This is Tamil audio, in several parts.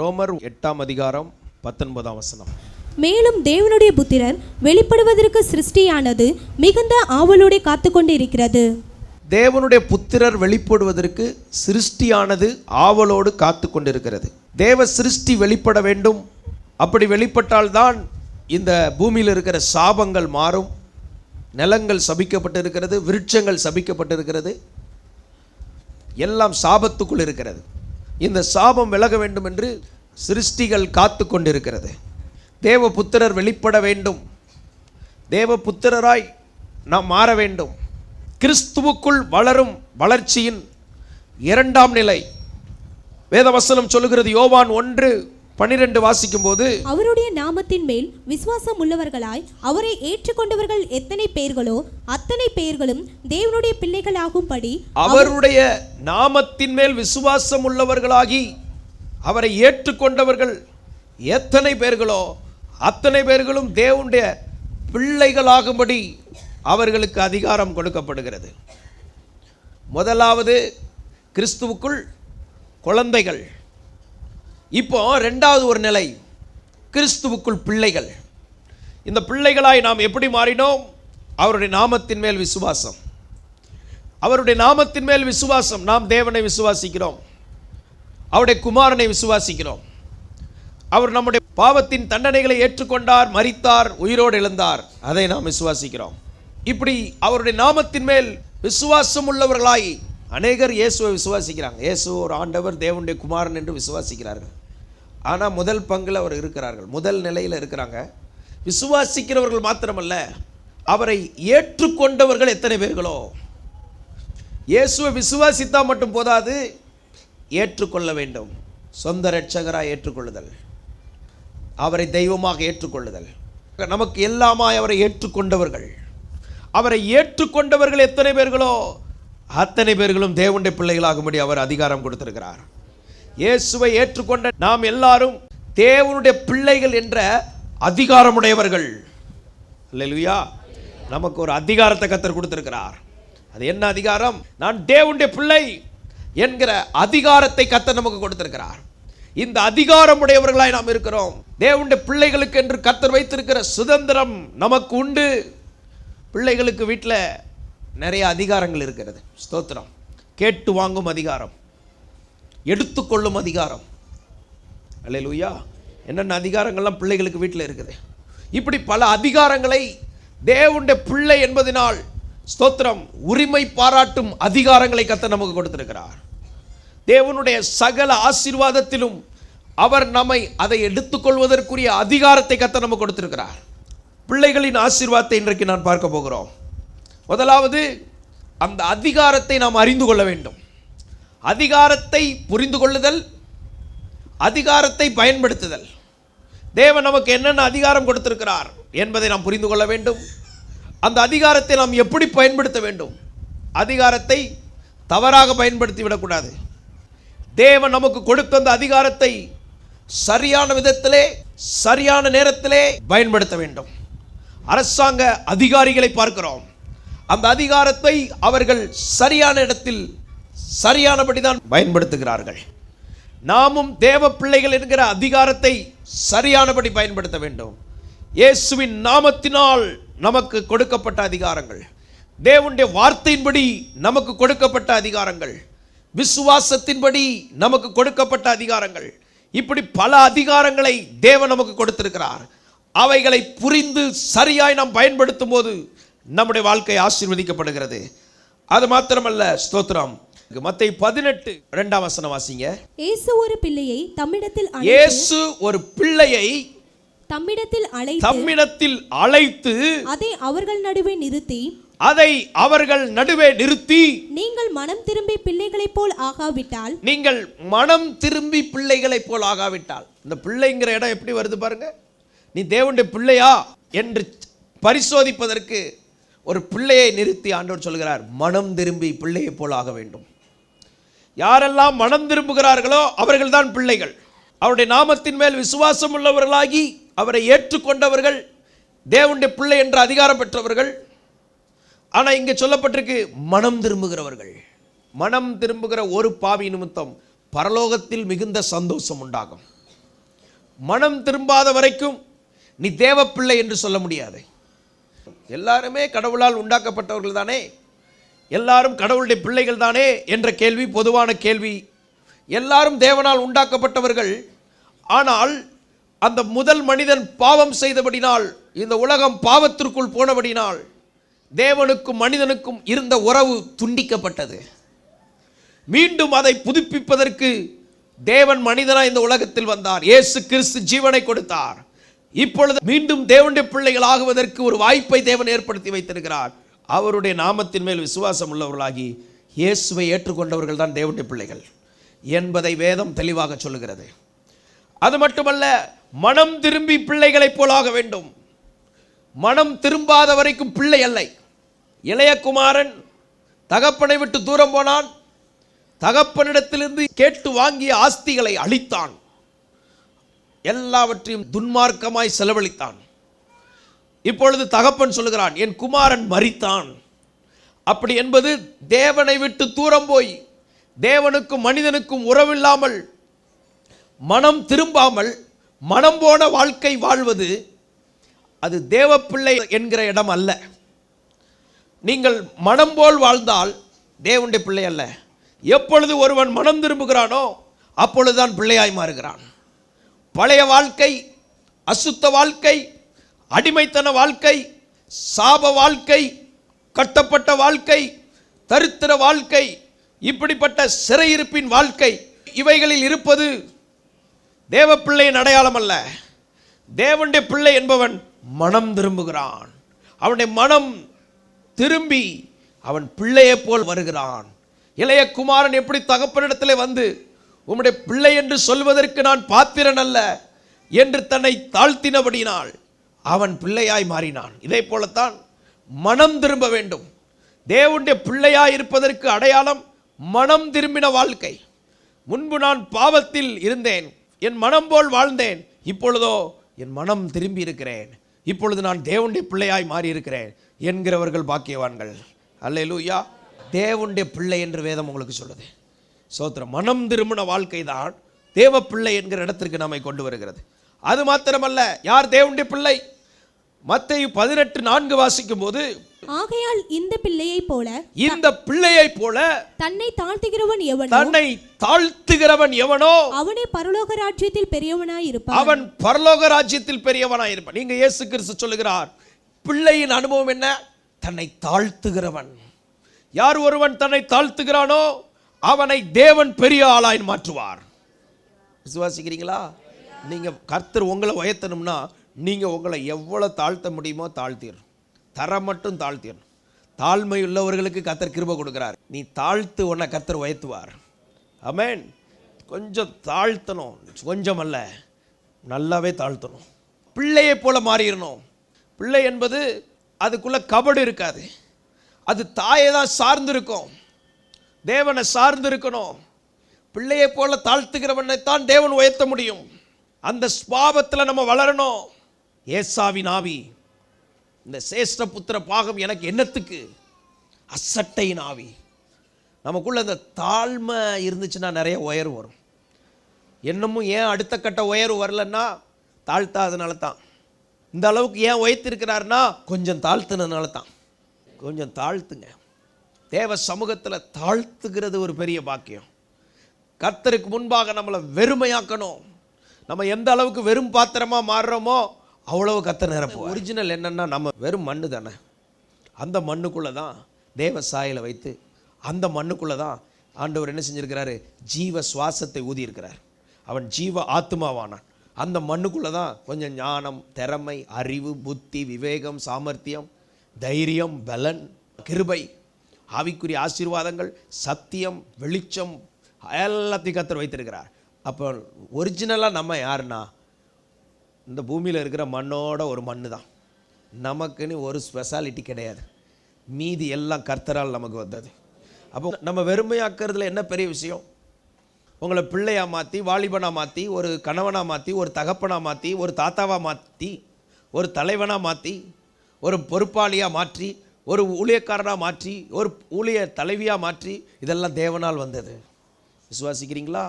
ரோமர் 8:19. மேலும் தேவனுடைய புத்திரர் வெளிப்படுவதற்கு சிருஷ்டியானது மிகுந்த ஆவலோடு காத்துக்கொண்டு இருக்கிறது. தேவனுடைய புத்திரர் வெளிப்படுவதற்கு சிருஷ்டியானது ஆவலோடு காத்து கொண்டிருக்கிறது. தேவ சிருஷ்டி வெளிப்பட வேண்டும். அப்படி வெளிப்பட்டால்தான் இந்த பூமியில் இருக்கிற சாபங்கள் மாறும். நிலங்கள் சபிக்கப்பட்டிருக்கிறது, விருட்சங்கள் சபிக்கப்பட்டிருக்கிறது, எல்லாம் சாபத்துக்குள் இருக்கிறது. இந்த சாபம் விலக வேண்டும் என்று சிருஷ்டிகள் காத்து கொண்டிருக்கிறது. தேவ புத்திரர் வெளிப்பட வேண்டும். தேவ புத்திரராய் நாம் மாற வேண்டும். கிறிஸ்துவுக்குள் வளரும் வளர்ச்சியின் இரண்டாம் நிலை வேதவசனம் சொல்லுகிறது. யோவான் 1:12 வாசிக்கும் போது, அவருடைய நாமத்தின் மேல் விசுவாசம் உள்ளவர்களாய் அவரை ஏற்றுக்கொண்டவர்கள் எத்தனை பேர்களோ அத்தனை பேர்களும் தேவனுடைய பிள்ளைகளாகும்படி, அவருடைய நாமத்தின் மேல் விசுவாசம் உள்ளவர்களாகி அவரை ஏற்றுக்கொண்டவர்கள் எத்தனை பேர்களோ அத்தனை பேர்களும் தேவனுடைய பிள்ளைகளாகும்படி அவர்களுக்கு அதிகாரம் கொடுக்கப்படுகிறது. முதலாவது கிறிஸ்துவுக்குள் குழந்தைகள். இப்போ ரெண்டாவது ஒரு நிலை, கிறிஸ்துவுக்குள் பிள்ளைகள். இந்த பிள்ளைகளாய் நாம் எப்படி மாறினோம்? அவருடைய நாமத்தின் மேல் விசுவாசம். அவருடைய நாமத்தின் மேல் விசுவாசம். நாம் தேவனை விசுவாசிக்கிறோம், அவருடைய குமாரனை விசுவாசிக்கிறோம். அவர் நம்முடைய பாவத்தின் தண்டனைகளை ஏற்றுக்கொண்டார், மரித்தார், உயிரோடு எழுந்தார், அதை நாம் விசுவாசிக்கிறோம். இப்படி அவருடைய நாமத்தின் மேல் விசுவாசம் உள்ளவர்களாய் அநேகர் இயேசுவை விசுவாசிக்கிறாங்க. இயேசு ஒரு ஆண்டவர், தேவனுடைய குமாரன் என்று விசுவாசிக்கிறார்கள். ஆனால் முதல் பங்கில் அவர் இருக்கிறார்கள், முதல் நிலையில் இருக்கிறாங்க. விசுவாசிக்கிறவர்கள் மாத்திரமல்ல, அவரை ஏற்றுக்கொண்டவர்கள் எத்தனை பேர்களோ. இயேசுவை விசுவாசித்தால் மட்டும் போதாது, ஏற்றுக்கொள்ள வேண்டும். சொந்த இரட்சகராய் ஏற்றுக்கொள்ளுதல், அவரை தெய்வமாக ஏற்றுக்கொள்ளுதல், நமக்கு எல்லாமாய் அவரை ஏற்றுக்கொண்டவர்கள். அவரை ஏற்றுக்கொண்டவர்கள் எத்தனை பேர்களோ அத்தனை பேர்களும் தேவனுடைய பிள்ளைகளாகும்படி அவர் அதிகாரம் கொடுத்திருக்கிறார். இயேசுவை ஏற்றுக்கொண்ட நாம் எல்லாரும் தேவனுடைய பிள்ளைகள் என்ற அதிகாரமுடையவர்கள். அல்லேலூயா. நமக்கு ஒரு அதிகாரத்தை கர்த்தர் கொடுத்திருக்கிறார். அது என்ன அதிகாரம்? நான் தேவனுடைய பிள்ளை என்கிற அதிகாரத்தை கர்த்தர் நமக்கு கொடுத்திருக்கிறார். இந்த அதிகாரமுடையவர்களாய் நாம் இருக்கிறோம். தேவனுடைய பிள்ளைகளுக்கு என்று கர்த்தர் வைத்திருக்கிற சுதந்திரம் நமக்கு உண்டு. பிள்ளைகளுக்கு வீட்டில் நிறைய அதிகாரங்கள் இருக்கிறது. ஸ்தோத்திரம். கேட்டு வாங்கும் அதிகாரம், எடுத்துக்கொள்ளும் அதிகாரம். அல்லேலூயா. என்னென்ன அதிகாரங்கள்லாம் பிள்ளைகளுக்கு வீட்டில் இருக்குது. இப்படி பல அதிகாரங்களை தேவனுடைய பிள்ளை என்பதனால், ஸ்தோத்திரம், உரிமை பாராட்டும் அதிகாரங்களை கர்த்தர் நமக்கு கொடுத்திருக்கிறார். தேவனுடைய சகல ஆசீர்வாதத்திலும் அவர் நம்மை அதை எடுத்துக்கொள்வதற்குரிய அதிகாரத்தை கர்த்தர் நமக்கு கொடுத்திருக்கிறார். பிள்ளைகளின் ஆசீர்வாதத்தை இன்றைக்கு நான் பார்க்க போகிறோம். முதலாவது, அந்த அதிகாரத்தை நாம் அறிந்து கொள்ள வேண்டும். அதிகாரத்தை புரிந்து கொள்ளுதல், அதிகாரத்தை பயன்படுத்துதல். தேவன் நமக்கு என்னென்ன அதிகாரம் கொடுத்திருக்கிறார் என்பதை நாம் புரிந்து கொள்ள வேண்டும். அந்த அதிகாரத்தை நாம் எப்படி பயன்படுத்த வேண்டும்? அதிகாரத்தை தவறாக பயன்படுத்தி விடக்கூடாது. தேவன் நமக்கு கொடுத்த அந்த அதிகாரத்தை சரியான விதத்திலே, சரியான நேரத்திலே பயன்படுத்த வேண்டும். அரசாங்க அதிகாரிகளை பார்க்கிறோம். அந்த அதிகாரத்தை அவர்கள் சரியான இடத்தில் சரியானபடிதான் பயன்படுத்துகிறார்கள். நாமும் தேவ பிள்ளைகள் என்கிற அதிகாரத்தை சரியானபடி பயன்படுத்த வேண்டும். இயேசுவின் நாமத்தினால் நமக்கு கொடுக்கப்பட்ட அதிகாரங்கள், தேவனுடைய வார்த்தையின்படி நமக்கு கொடுக்கப்பட்ட அதிகாரங்கள், விசுவாசத்தின்படி நமக்கு கொடுக்கப்பட்ட அதிகாரங்கள், இப்படி பல அதிகாரங்களை தேவன் நமக்கு கொடுத்திருக்கிறார். அவைகளை புரிந்து சரியாய் நாம் பயன்படுத்தும் போது நம்முடைய வாழ்க்கை ஆசீர்வதிக்கப்படுகிறது. அது மாத்திரமல்ல, ஸ்தோத்திரம், மத்தேயு 18:2 வாசிங்க. இயேசு ஒரு பிள்ளையை தம்மிடத்தில் அழைத்து அதை அவர்கள் நடுவே நிறுத்தி, நீங்கள் மனம் திரும்பி பிள்ளைகளைப் போல் ஆகாவிட்டால். இந்த பிள்ளைங்கிற இடம் எப்படி வருது பாருங்க. நீ தேவனுடைய பிள்ளையா என்று பரிசோதிப்பதற்கு ஒரு பிள்ளையை நிறுத்தி ஆண்டவர் சொல்கிறார், மனம் திரும்பி பிள்ளையை போல் ஆக வேண்டும். யாரெல்லாம் மனம் திரும்புகிறார்களோ அவர்கள் தான் பிள்ளைகள். அவருடைய நாமத்தின் மேல் விசுவாசம் உள்ளவர்களாகி அவரை ஏற்றுக்கொண்டவர்கள் தேவனுடைய பிள்ளை என்ற அதிகாரம் பெற்றவர்கள். ஆனால் இங்கே சொல்லப்பட்டிருக்கு மனம் திரும்புகிறவர்கள். மனம் திரும்புகிற ஒரு பாவி நிமித்தம் பரலோகத்தில் மிகுந்த சந்தோஷம் உண்டாகும். மனம் திரும்பாத வரைக்கும் நீ தேவ பிள்ளை என்று சொல்ல முடியாது. எல்லாருமே கடவுளால் உண்டாக்கப்பட்டவர்கள் தானே, எல்லாரும் கடவுளுடைய பிள்ளைகள் தானே என்ற கேள்வி பொதுவான கேள்வி. எல்லாரும் தேவனால் உண்டாக்கப்பட்டவர்கள். ஆனால் அந்த முதல் மனிதன் பாவம் செய்தபடினால், இந்த உலகம் பாவத்திற்குள் போனபடினால் தேவனுக்கும் மனிதனுக்கும் இருந்த உறவு துண்டிக்கப்பட்டது. மீண்டும் அதை புதுப்பிப்பதற்கு தேவன் மனிதனாய் இந்த உலகத்தில் வந்தார். இயேசு கிறிஸ்து ஜீவனை கொடுத்தார். இப்பொழுது மீண்டும் தேவனுடைய பிள்ளைகள் ஆகுவதற்கு ஒரு வாய்ப்பை தேவன் ஏற்படுத்தி வைத்திருக்கிறார். அவருடைய நாமத்தின் மேல் விசுவாசம் உள்ளவர்களாகி இயேசுவை ஏற்றுக்கொண்டவர்கள் தான் தேவனுடைய பிள்ளைகள் என்பதை வேதம் தெளிவாக சொல்லுகிறது. அது மட்டுமல்ல, மனம் திரும்பி பிள்ளைகளைப் போலாக வேண்டும். மனம் திரும்பாத வரைக்கும் பிள்ளை அல்ல. இளைய குமாரன் தகப்பனை விட்டு தூரம் போனான். தகப்பனிடத்திலிருந்து கேட்டு வாங்கிய ஆஸ்திகளை அழித்தான். எல்லாவற்றையும் துன்மார்க்கமாய் செலவழித்தான். இப்பொழுது தகப்பன் சொல்லுகிறான், என் குமாரன் மரித்தான். அப்படி என்பது தேவனை விட்டு தூரம் போய் தேவனுக்கும் மனிதனுக்கும் உறவில்லாமல் மனம் திரும்பாமல் மனம் போன வாழ்க்கை வாழ்வது அது தேவ பிள்ளை என்கிற இடம் அல்ல. நீங்கள் மனம் போல் வாழ்ந்தால் தேவனுடைய பிள்ளை அல்ல. எப்பொழுது ஒருவன் மனம் திரும்புகிறானோ அப்பொழுதுதான் பிள்ளையாய் மாறுகிறான். பழைய வாழ்க்கை, அசுத்த வாழ்க்கை, அடிமைத்தன வாழ்க்கை, சாப வாழ்க்கை, கட்டப்பட்ட வாழ்க்கை, தரித்திர வாழ்க்கை, இப்படிப்பட்ட சிறையிருப்பின் வாழ்க்கை, இவைகளில் இருப்பது தேவ பிள்ளையின் அடையாளம் அல்ல. தேவனுடைய பிள்ளை என்பவன் மனம் திரும்புகிறான். அவனுடைய மனம் திரும்பி அவன் பிள்ளையை போல் வருகிறான். இளைய குமாரன் எப்படி தகப்பனிடத்திலே வந்து உம்முடைய பிள்ளை என்று சொல்வதற்கு நான் பாத்திரன் அல்ல என்று தன்னை தாழ்த்தினபடினால் அவன் பிள்ளையாய் மாறினான். இதே போலத்தான் மனம் திரும்ப வேண்டும். தேவனுடைய பிள்ளையாய் இருப்பதற்கு அடையாளம் மனம் திரும்பின வாழ்க்கை. முன்பு நான் பாவத்தில் இருந்தேன், என் மனம் போல் வாழ்ந்தேன். இப்பொழுதோ என் மனம் திரும்பி இருக்கிறேன். இப்பொழுது நான் தேவனுடைய பிள்ளையாய் மாறி இருக்கிறேன் என்கிறவர்கள் பாக்கியவான்கள். அல்லேலூயா. தேவனுடைய பிள்ளை என்று வேதம் உங்களுக்கு சொல்லுது. சோத்திரம். மனம் திரும்பின வாழ்க்கை தான் தேவ பிள்ளை என்கிற இடத்திற்கு நம்மை கொண்டு வருகிறது. அது மாத்திரமல்ல, யார் தேவனுடைய பிள்ளை? மத்தேயு 18:4 வாசிக்கும் போது, ஆகையால் இந்த பிள்ளையை போல, இந்த பிள்ளையை போல தன்னை தாழ்த்துகிறவன் எவனோ, தன்னை தாழ்த்துகிறவன் எவனோ அவனே பரலோக ராஜ்யத்தில் பெரியவனாய் இருப்பான். அவன் பரலோக ராஜ்யத்தில் பெரியவனாய் இருப்பான். நீங்க இயேசு கிறிஸ்து சொல்லுகிறார், பிள்ளையின் அனுபவம் என்ன? தன்னை தாழ்த்துகிறவன். யார் ஒருவன் தன்னை தாழ்த்துகிறானோ அவனை தேவன் பெரிய ஆளாய் மாற்றுவார். விசுவாசிக்கிறீங்களா? நீங்க கர்த்தர் உங்களை உயர்த்தணும்னா நீங்க உங்களை எவ்வளவு தாழ்த்த முடியுமோ தாழ்த்திடணும். தர மட்டும் தாழ்த்திடணும். தாழ்மை உள்ளவர்களுக்கு கர்த்தர் கிருபை கொடுக்கிறார். நீ தாழ்த்து உன்னை கர்த்தர் உயர்த்துவார். ஆமென். கொஞ்சம் தாழ்த்தணும், கொஞ்சம் அல்ல, நல்லாவே தாழ்த்தணும். பிள்ளையை போல மாறிடணும். பிள்ளை என்பது அதுக்குள்ள கபடு இருக்காது. அது தாயை தான் சார்ந்திருக்கும், தேவனை சார்ந்து இருக்கணும். பிள்ளையை போல தாழ்த்துகிறவனைத்தான் தேவன் உயர்த்த முடியும். அந்த ஸ்வாபத்தில் நம்ம வளரணும். ஏசாவின் ஆவி, இந்த சேஷ்ட புத்திர பாகம் எனக்கு என்னத்துக்கு? அசட்டையின் ஆவி. நமக்குள்ள இந்த தாழ்மை இருந்துச்சுன்னா நிறைய உயர்வு வரும். என்னமும் ஏன் அடுத்த கட்ட உயர்வு வரலன்னா தாழ்த்தாதனால தான். இந்த அளவுக்கு ஏன் உயர்த்திருக்கிறாருன்னா கொஞ்சம் தாழ்த்தினதுனால தான். கொஞ்சம் தாழ்த்துங்க. தேவ சமூகத்தில் தாழ்த்துகிறது ஒரு பெரிய பாக்கியம். கர்த்தருக்கு முன்பாக நம்மளை வெறுமையாக்கணும். நம்ம எந்த அளவுக்கு வெறும் பாத்திரமா மாறுறோமோ அவ்வளவு கர்த்தர் நிரப்புவார். ஒரிஜினல் என்னன்னா நம்ம வெறும் மண்ணு தானே. அந்த மண்ணுக்குள்ள தான் தேவ சாயலை வைத்து அந்த மண்ணுக்குள்ள தான் ஆண்டவர் என்ன செஞ்சிருக்கிறாரு? ஜீவ சுவாசத்தை ஊதி இருக்கிறார். அவன் ஜீவ ஆத்மாவானான். அந்த மண்ணுக்குள்ள தான் கொஞ்சம் ஞானம், திறமை, அறிவு, புத்தி, விவேகம், சாமர்த்தியம், தைரியம், பலன், கிருபை, ஆவிக்குரிய ஆசீர்வாதங்கள், சத்தியம், வெளிச்சம் எல்லாத்தையும் கர்த்தர் வைத்திருக்கிறார். அப்போ ஒரிஜினலாக நம்ம யாருன்னா இந்த பூமியில் இருக்கிற மண்ணோட ஒரு மண்ணு தான். நமக்குன்னு ஒரு ஸ்பெஷாலிட்டி கிடையாது. மீதி எல்லாம் கர்த்தரால் நமக்கு வந்தது. அப்போ நம்ம வெறுமையாக்குறதுல என்ன பெரிய விஷயம்? உங்களை பிள்ளையாக மாற்றி, வாலிபனாக மாற்றி, ஒரு கணவனாக மாற்றி, ஒரு தகப்பனாக மாற்றி, ஒரு தாத்தாவாக மாற்றி, ஒரு தலைவனாக மாற்றி, ஒரு பொறுப்பாளியாக மாற்றி, ஒரு ஊழியக்காரனாக மாற்றி, ஒரு ஊழிய தலைவியாக மாற்றி, இதெல்லாம் தேவனால் வந்தது. விசுவாசிக்கிறீங்களா?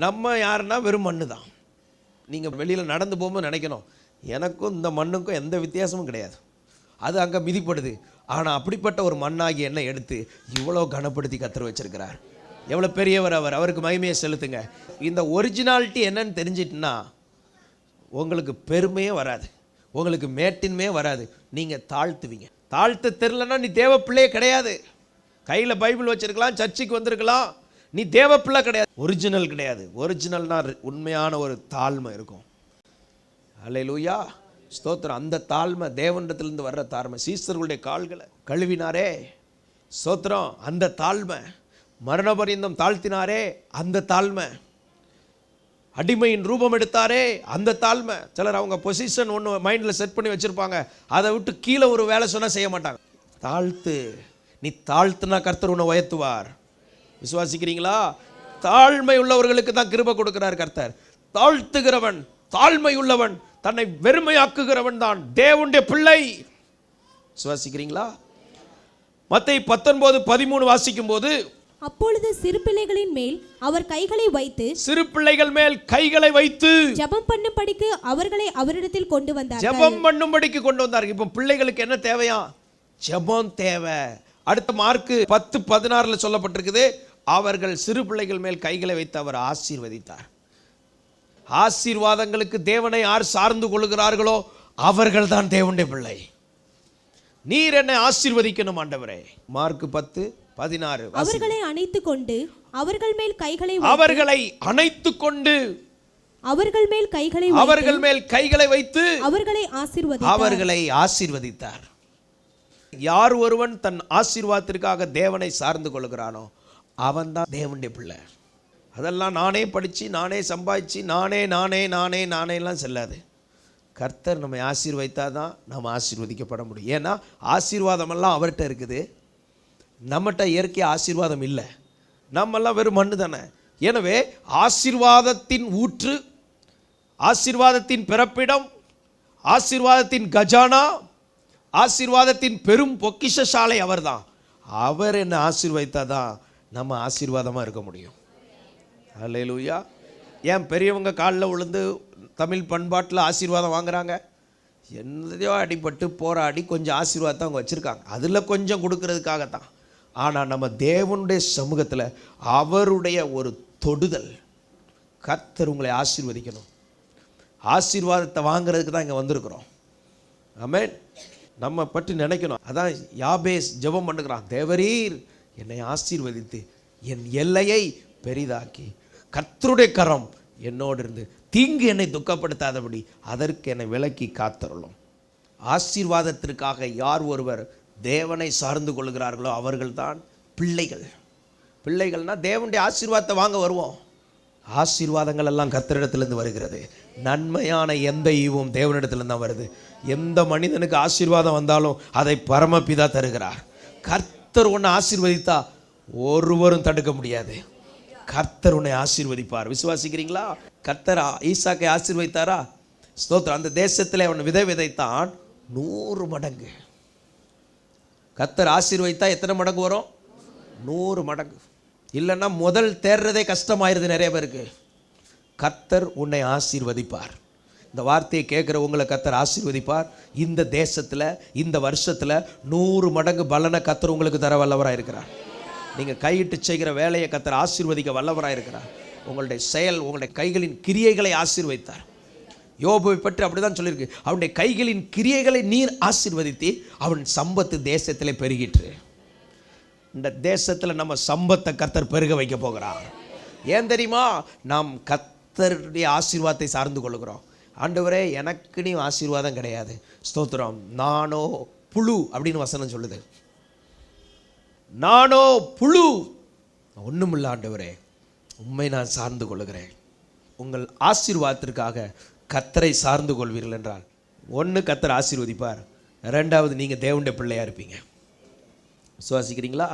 நம்ம யாருன்னா வெறும் மண்ணு தான். நீங்கள் வெளியில் நடந்து போகும்போது நினைக்கணும், எனக்கும் இந்த மண்ணுக்கும் எந்த வித்தியாசமும் கிடையாது, அது அங்கே மிதிப்படுது. ஆனால் அப்படிப்பட்ட ஒரு மண்ணாகி என்ன எடுத்து இவ்வளோ கனப்படுத்தி கர்த்தர் வச்சிருக்கிறார். எவ்வளோ பெரியவர் அவர், அவருக்கு மகிமையை செலுத்துங்க. இந்த ஒரிஜினாலிட்டி என்னன்னு தெரிஞ்சிட்டுன்னா உங்களுக்கு பெருமையே வராது, உங்களுக்கு மேட்டின்மையே வராது. நீங்கள் தாழ்த்துவீங்க. தாழ்த்த தெரிலன்னா நீ தேவ பிள்ளையே கிடையாது. கையில் பைபிள் வச்சிருக்கலாம், சர்ச்சுக்கு வந்திருக்கலாம், நீ தேவ பிள்ளை கிடையாது, ஒரிஜினல் கிடையாது. ஒரிஜினல்னா உண்மையான ஒரு தாழ்மை இருக்கும். அல்லேலூயா, ஸ்தோத்திரம். அந்த தாழ்மை தேவனிடத்திலிருந்து வர்ற தாழ்மை. சீசர்களுடைய கால்களை கழுவினாரே, ஸ்தோத்திரம், அந்த தாழ்மை. மரணபரியந்தம் தாழ்த்தினாரே, அந்த தாழ்மை. அடிமையின் ரூபம் எடுத்தாரே, அந்த தாழ்மை. சிலர் அவங்க பொசிஷன் ஒன்று மைண்டில் செட் பண்ணி வச்சுருப்பாங்க, அதை விட்டு கீழே ஒரு வேலை சொன்னால் செய்ய மாட்டாங்க. தாழ்த்து, நீ தாழ்த்துனா கர்த்தர் உன்னை உயர்த்துவார். விசுவாசிக்கிறீங்களா? தாழ்மை உள்ளவர்களுக்கு தான் கிருபை கொடுக்கிறார் கர்த்தர். தாழ்த்துகிறவன், தாழ்மை உள்ளவன், தன்னை வெறுமையாக்குகிறவன் தான் தேவனுடைய பிள்ளை. விசுவாசிக்கிறீங்களா? மத்தேயு 19:13 வாசிக்கும் போது, அப்பொழுது சிறு பிள்ளைகளின் மேல் அவர் கைகளை வைத்து, சிறு பிள்ளைகள் மேல் கைகளை வைத்து ஜெபம் பண்ணும்படிக்கு அவர்களை அவரிடத்தில் கொண்டு வந்தார். ஜெபம் பண்ணும்படிக்கு கொண்டு வந்தார்கள். இப்போ பிள்ளைகளுக்கு என்ன தேவையா? ஜெபம் தேவை. அடுத்த மார்க் 10:16 சொல்லப்பட்டிருக்குது, அவர்கள் சிறு பிள்ளைகள் மேல் கைகளை வைத்து அவர் ஆசீர்வதித்தார். ஆசீர்வாதங்களுக்கு தேவனை யார் சார்ந்து கொள்கிறார்களோ அவர்கள் தான் தேவனுடைய பிள்ளை. நீர் என்னை ஆசீர்வதிக்கணும் ஆண்டவரே. மார்க் 10:16 அவர்களை அணைத்துக் கொண்டு அவர்கள் மேல் கைகளை அவர்களை அணைத்துக் கொண்டு அவர்கள் மேல் கைகளை அவர்கள் மேல் கைகளை வைத்து அவர்களை ஆசீர்வதித்தார். யார் ஒருவன் தன் ஆசீர்வாதத்திற்காக தேவனை சார்ந்து கொள்கிறானோ அவன் தான் தேவனுடைய பிள்ளை. அதெல்லாம் நானே படித்து, நானே சம்பாதிச்சு, நானேலாம் செல்லாது. கர்த்தர் நம்மை ஆசீர்வதித்தா தான் நம்ம ஆசீர்வதிக்கப்பட முடியும். ஏன்னா ஆசீர்வாதமெல்லாம் அவர்கிட்ட இருக்குது, நம்மகிட்ட இயற்கை ஆசீர்வாதம் இல்லை. நம்மெல்லாம் வெறும் மண்ணு தானே. எனவே ஆசீர்வாதத்தின் ஊற்று, ஆசீர்வாதத்தின் பிறப்பிடம், ஆசீர்வாதத்தின் கஜானா, ஆசீர்வாதத்தின் பெரும் பொக்கிஷசாலை அவர்தான். அவர் என்ன ஆசீர்வதித்தா தான் நம்ம ஆசீர்வாதமாக இருக்க முடியும். அல்லேலூயா. ஏன் பெரியவங்க காலில் விழுந்து தமிழ் பண்பாட்டில் ஆசீர்வாதம் வாங்குறாங்க? என்னதையோ அடிபட்டு போராடி கொஞ்சம் ஆசீர்வாதத்தை அவங்க வச்சுருக்காங்க, அதில் கொஞ்சம் கொடுக்கறதுக்காகத்தான். ஆனால் நம்ம தேவனுடைய சமூகத்தில் அவருடைய ஒரு தொடுதல், கர்த்தர் உங்களை ஆசீர்வதிக்கணும், ஆசீர்வாதத்தை வாங்குறதுக்கு தான் இங்கே வந்திருக்கிறோம். ஆமென். நம்ம பற்றி நினைக்கணும். அதான் யாபேஸ் ஜெபம் பண்ணுகிறான், தேவரீர் என்னை ஆசீர்வதித்து என் எல்லையை பெரிதாக்கி கர்த்தருடைய கரம் என்னோடு இருந்து தீங்கு என்னை துக்கப்படுத்தாதபடி அதற்கு என்னை விலக்கி காத்தருளும். ஆசீர்வாதத்திற்காக யார் ஒருவர் தேவனை சார்ந்து கொள்கிறார்களோ அவர்கள்தான் பிள்ளைகள். பிள்ளைகள்னால் தேவனுடைய ஆசீர்வாதத்தை வாங்க வருவோம். ஆசீர்வாதங்கள் எல்லாம் கர்த்தரிடத்திலிருந்து வருகிறது. நன்மையான எந்த ஈவும் தேவனிடத்திலிருந்து தான் வருது. எந்த மனிதனுக்கு ஆசீர்வாதம் வந்தாலும் அதை பரமபிதா தருகிறார். கர்த்தர் உன்னை ஆசீர்வதித்தா ஒருவரும் தடுக்க முடியாது. கர்த்தர் உன்னை ஆசீர்வதிப்பார். விசுவாசிக்கிறீங்களா? கர்த்தர் ஈசாக்கை ஆசீர்வதித்தாரா? ஸ்தோத்திரம். அந்த தேசத்தில் அவன் விதை விதைத்தான் 100 மடங்கு. கர்த்தர் ஆசீர்வதித்தா எத்தனை மடங்கு வரும்? 100 மடங்கு. இல்லைன்னா முதல் தேர்றதே கஷ்டமாயிருது நிறைய பேருக்கு. கர்த்தர் உன்னை ஆசீர்வதிப்பார். இந்த வார்த்தையை கேட்குற உங்களை கர்த்தர் ஆசீர்வதிப்பார். இந்த தேசத்தில் இந்த வருஷத்தில் 100 மடங்கு பலனை கர்த்தர் உங்களுக்கு தர வல்லவராக இருக்கிறார். நீங்கள் கையிட்டு செய்கிற வேலையை கர்த்தர் ஆசீர்வதிக்க வல்லவராக இருக்கிறார். உங்களுடைய செயல், உங்களுடைய கைகளின் கிரியைகளை ஆசீர்வதித்தார். யோபுவை பற்றி அப்படிதான் சொல்லியிருக்கு, அவனுடைய கைகளின் கிரியைகளை நீர் ஆசீர்வதித்து அவன் சம்பத்து தேசத்திலே பெருகிற்று. இந்த தேசத்தில் நம்ம சம்பத்தை கர்த்தர் பெருக வைக்க போகிறார். ஏன் தெரியுமா? நாம் கர்த்தருடைய ஆசீர்வாதத்தை சார்ந்து கொள்கிறோம். ஆண்டவரே எனக்கு நீ ஆசீர்வாதம் கிடையாது, ஸ்தோத்திரம், நானோ புழு அப்படின்னு வசனம் சொல்லுது. நானோ புழு, ஒன்றுமில்ல ஆண்டவரே, உண்மை நான் சார்ந்து கொள்கிறேன். உங்கள் ஆசீர்வாதத்திற்காக கர்த்தரை சார்ந்து கொள்வீர்கள் என்றால் ஒன்று கர்த்தர் ஆசீர்வதிப்பார், ரெண்டாவது நீங்கள் தேவனுடைய பிள்ளையாக இருப்பீங்க. விசுவாசிக்கிறீங்களா?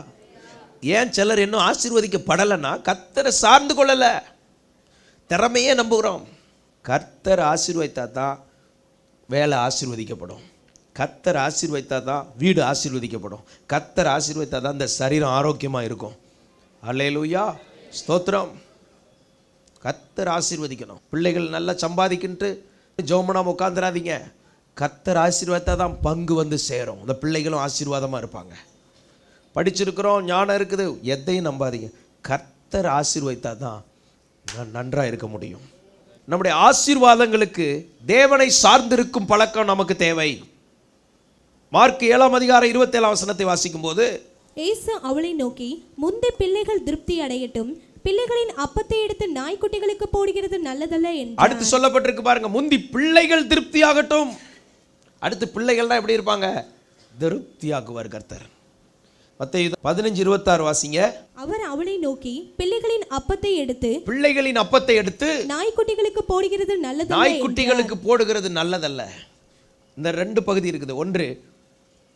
ஏன் சிலர் இன்னும் ஆசீர்வதிக்கப்படலைன்னா கர்த்தரை சார்ந்து கொள்ளலை, திறமையே நம்புகிறோம். கர்த்தர் ஆசீர்வதித்தா தான் வேலை ஆசீர்வதிக்கப்படும். கர்த்தர் ஆசீர்வதித்தா தான் வீடு ஆசீர்வதிக்கப்படும். கர்த்தர் ஆசீர்வதித்தா தான் இந்த சரீரம் ஆரோக்கியமாக இருக்கும். அல்லேலூயா, ஸ்தோத்திரம். கர்த்தர் ஆசீர்வதிக்கணும். பிள்ளைகள் நல்லா சம்பாதிக்கின்ட்டு ஜோமனாம உட்காந்துடாதீங்க. கர்த்தர் ஆசீர்வாதத்தை தான் பங்கு வந்து சேரும். இந்த பிள்ளைகளும் ஆசீர்வாதமாக இருப்பாங்க. படிச்சிருக்கிறோம், ஞானம் இருக்குது, எதையும் நம்பாதீங்க. கர்த்தர் ஆசீர்வதித்தா தான் நன்றாக இருக்க முடியும். நம்முடைய ஆசீர்வாதங்களுக்கு தேவனை சார்ந்திருக்கும் பழக்கம் நமக்கு தேவை. மார்க் 7:27 வாசிக்கும் போது, இயேசு அவளை நோக்கி, முந்தி பிள்ளைகள் திருப்தி அடையட்டும், பிள்ளைகளின் அப்பத்தை எடுத்து நாய்க்குட்டிகளுக்கு போடுகிறது நல்லதல்ல என்றார். அடுத்து சொல்லப்பட்டிருக்கு பாருங்க, முந்தி பிள்ளைகள் திருப்தி ஆகட்டும். அடுத்து பிள்ளைகள்னா எப்படி இருப்பாங்க? திருப்தியாக்குவார் கர்த்தர். மத்தேயு 15:26 வாசிங்க. அவர் அவளை நோக்கி, பிள்ளைகளின் அப்பத்தை எடுத்து நாய்க்குட்டிகளுக்கு போடுகிறது நல்லதல்ல. நாய்க்குட்டிகளுக்கு போடுகிறது நல்லதல்ல. இந்த 2 பகுதி இருக்குது. ஒன்று,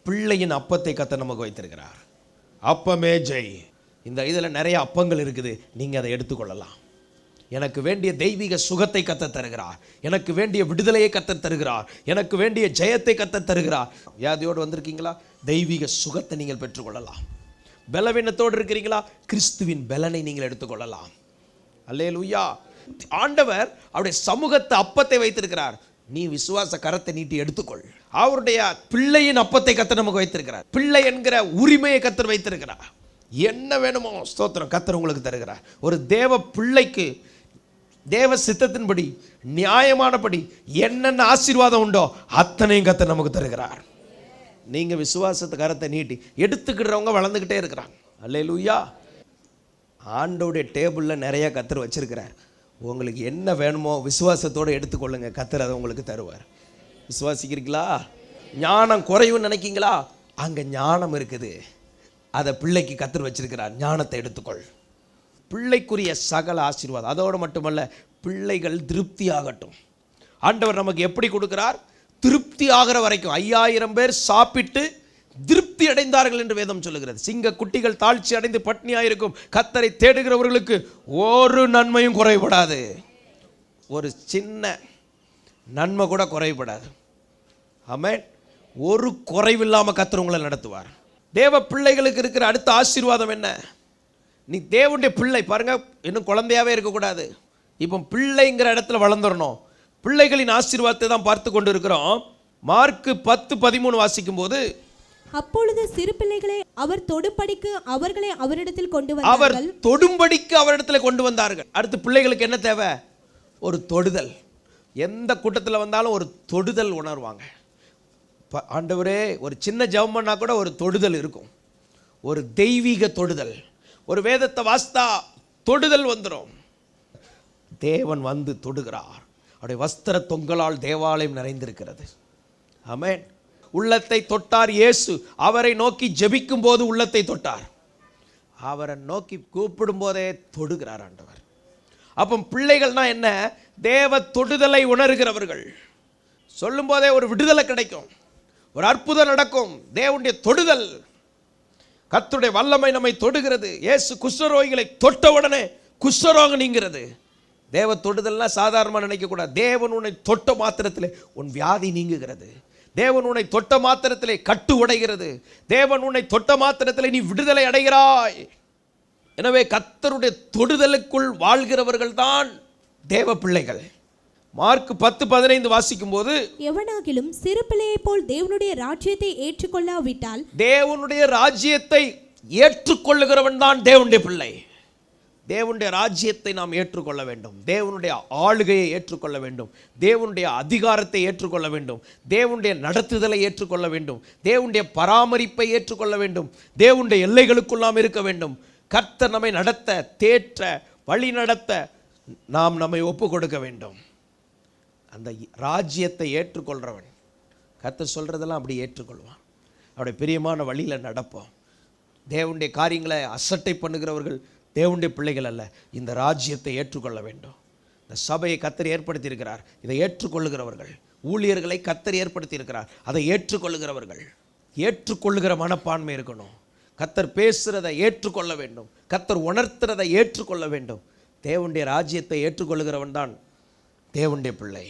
பிள்ளையின் அப்பத்தை கர்த்தர் நமக்கு வைத்திருக்கிறார். அப்பமே ஜெய். இந்த இதில் நிறைய அப்பங்கள் இருக்குது, நீங்கள் அதை எடுத்துக்கொள்ளலாம். எனக்கு வேண்டிய தெய்வீக சுகத்தை கர்த்தர் தருகிறார், எனக்கு வேண்டிய விடுதலையை கர்த்தர் தருகிறார், எனக்கு வேண்டிய ஜெயத்தை கர்த்தர் தருகிறார். வியாதியோடு வந்திருக்கீங்களா? தெய்வீக சுகத்தை நீங்கள் பெற்றுக்கொள்ளலாம். பலவீனத்தோடு இருக்கிறீங்களா? கிறிஸ்துவின் பலனை நீங்கள் எடுத்துக்கொள்ளலாம். அல்லேலூயா. ஆண்டவர் அவருடைய சமூகத்தை அப்பத்தை வைத்திருக்கிறார். நீ விசுவாச கரத்தை நீட்டி எடுத்துக்கொள். அவருடைய பிள்ளையின் அப்பத்தை கர்த்தர் நமக்கு வைத்திருக்கிறார். பிள்ளை என்கிற உரிமையை கர்த்தர் வைத்திருக்கிறார். என்ன வேணுமோ ஸ்தோத்திரம் கர்த்தர் உங்களுக்கு தருகிறார். ஒரு தேவ பிள்ளைக்கு தேவ சித்தத்தின்படி நியாயமானபடி என்னென்ன ஆசீர்வாதம் உண்டோ அத்தனையும் கர்த்தர் நமக்கு தருகிறார். நீங்க விசுவாசத்தை கரத்தை நீட்டி எடுத்துக்கிடுறவங்க வளர்ந்துக்கிட்டே இருக்கிறாங்க. அல்லேலூயா. ஆண்டோடைய டேபிளில் நிறைய கர்த்தர் வச்சிருக்கிறார். உங்களுக்கு என்ன வேணுமோ விசுவாசத்தோடு எடுத்துக்கொள்ளுங்க, கர்த்தர் அதை உங்களுக்கு தருவார். விசுவாசிக்கிறீங்களா? ஞானம் குறைவுன்னு நினைக்கிங்களா? அங்கே ஞானம் இருக்குது, அதை பிள்ளைக்கு கர்த்தர் வச்சிருக்கிறார். ஞானத்தை எடுத்துக்கொள். பிள்ளைக்குரிய சகல ஆசீர்வாதம். அதோடு மட்டுமல்ல, பிள்ளைகள் திருப்தி ஆகட்டும். ஆண்டவர் நமக்கு எப்படி கொடுக்கிறார்? திருப்தி ஆகிற வரைக்கும். 5000 பேர் சாப்பிட்டு திருப்தி அடைந்தார்கள் என்று வேதம் சொல்லுகிறது. சிங்க குட்டிகள் தாழ்ச்சி அடைந்து பட்னியாயிருக்கும். கர்த்தரை தேடுகிறவர்களுக்கு ஒரு நன்மையும் குறைபடாது. ஒரு சின்ன நன்மை கூட குறைபடாது. ஆமென். ஒரு குறைவில்லாமல் கர்த்தர் உங்களை நடத்துவார். தேவ பிள்ளைகளுக்கு இருக்கிற அடுத்த ஆசீர்வாதம் என்ன? நீ தேவனுடைய பிள்ளை. பாருங்க, இன்னும் குழந்தையாவே இருக்கக்கூடாது. இப்போ பிள்ளைங்கிற இடத்துல வளர்ந்துடணும். பிள்ளைகளின் ஆசீர்வாதத்தை தான் பார்த்து கொண்டு இருக்கிறோம். மார்க் 10:13 வாசிக்கும் போது, அப்பொழுது சிறு பிள்ளைகளை அவர் தொடும்படிக்கு அவர்களை அவரிடத்தில் கொண்டு வந்தார்கள். அடுத்து பிள்ளைகளுக்கு என்ன தேவை? ஒரு தொடுதல். எந்த கூட்டத்தில் வந்தாலும் ஒரு தொடுதல் உணர்வாங்க. ஆண்டவரே, ஒரு சின்ன ஜெபம் பண்ணா கூட ஒரு தொடுதல் இருக்கும். ஒரு தெய்வீக தொடுதல். ஒரு வேதத்தை வாஸ்தா தொடுதல் வந்துடும். தேவன் வந்து தொடுகிறார். அவருடைய வஸ்திர தொங்கலால் தேவாலயம் நிறைந்திருக்கிறது. ஆமென். உள்ளத்தை தொட்டார் இயேசு. அவரை நோக்கி ஜெபிக்கும் போது உள்ளத்தை தொட்டார். அவரை நோக்கி கூப்பிடும் போதே தொடுகிறார் ஆண்டவர். அப்போ பிள்ளைகள்னா என்ன? தேவ தொடுதலை உணர்கிறவர்கள். சொல்லும் போதே ஒரு விடுதலை கிடைக்கும், ஒரு அற்புதம் நடக்கும். தேவனுடைய தொடுதல். கர்த்தருடைய வல்லமை நம்மை தொடுகிறது. இயேசு குஷ்டரோகிகளை தொட்ட உடனே குஷ்டரோகம் நீங்கிறது. தேவ தொடுதல்னா சாதாரணமாக நினைக்கக்கூடாது. தேவன் உன்னை தொட்ட மாத்திரத்திலே உன் வியாதி நீங்குகிறது. தேவன் உன்னை தொட்ட மாத்திரத்திலே கட்டு உடைகிறது. தேவன் உன்னை தொட்ட மாத்திரத்திலே நீ விடுதலை அடைகிறாய். எனவே கர்த்தருடைய தொடுதலுக்குள் வாழ்கிறவர்கள் தான் தேவ பிள்ளைகள். மார்க் 10:15 வாசிக்கும் போது, எவனாகிலும் சிறு பிள்ளையை போல் தேவனுடைய ராஜ்யத்தை ஏற்றுக்கொள்ளாவிட்டால், தேவனுடைய ராஜ்யத்தை ஏற்றுக்கொள்ளுகிறவன் தான் தேவனுடைய பிள்ளை. தேவனுடைய ராஜ்யத்தை நாம் ஏற்றுக்கொள்ள வேண்டும். தேவனுடைய ஆளுகையை ஏற்றுக்கொள்ள வேண்டும். தேவனுடைய அதிகாரத்தை ஏற்றுக்கொள்ள வேண்டும். தேவனுடைய நடத்துதலை ஏற்றுக்கொள்ள வேண்டும். தேவனுடைய பராமரிப்பை ஏற்றுக்கொள்ள வேண்டும். தேவனுடைய எல்லைகளுக்குள் நாம் இருக்க வேண்டும். கர்த்தர் நம்மை நடத்த, தேற்ற, வழி நடத்த நாம் நம்மை ஒப்பு கொடுக்க வேண்டும். அந்த ராஜ்யத்தை ஏற்றுக்கொள்கிறவன் கர்த்தர் சொல்கிறதெல்லாம் அப்படி ஏற்றுக்கொள்வான். அவருடைய பிரியமான வழியில் நடப்போம். தேவனுடைய காரியங்களை அசட்டை பண்ணுகிறவர்கள் தேவனுடைய பிள்ளைகள் அல்ல. இந்த ராஜ்யத்தை ஏற்றுக்கொள்ள வேண்டும். இந்த சபையை கர்த்தர் ஏற்படுத்தி இருக்கிறார். இதை ஏற்றுக்கொள்ளுகிறவர்கள், ஊழியர்களை கர்த்தர் ஏற்படுத்தி இருக்கிறார். அதை ஏற்றுக்கொள்ளுகிறவர்கள், ஏற்றுக்கொள்ளுகிற மனப்பான்மை இருக்கணும். கர்த்தர் பேசுகிறதை ஏற்றுக்கொள்ள வேண்டும். கர்த்தர் உணர்த்துறதை ஏற்றுக்கொள்ள வேண்டும். தேவனுடைய ராஜ்யத்தை ஏற்றுக்கொள்ளுகிறவன் தான் தேவனுடைய பிள்ளை.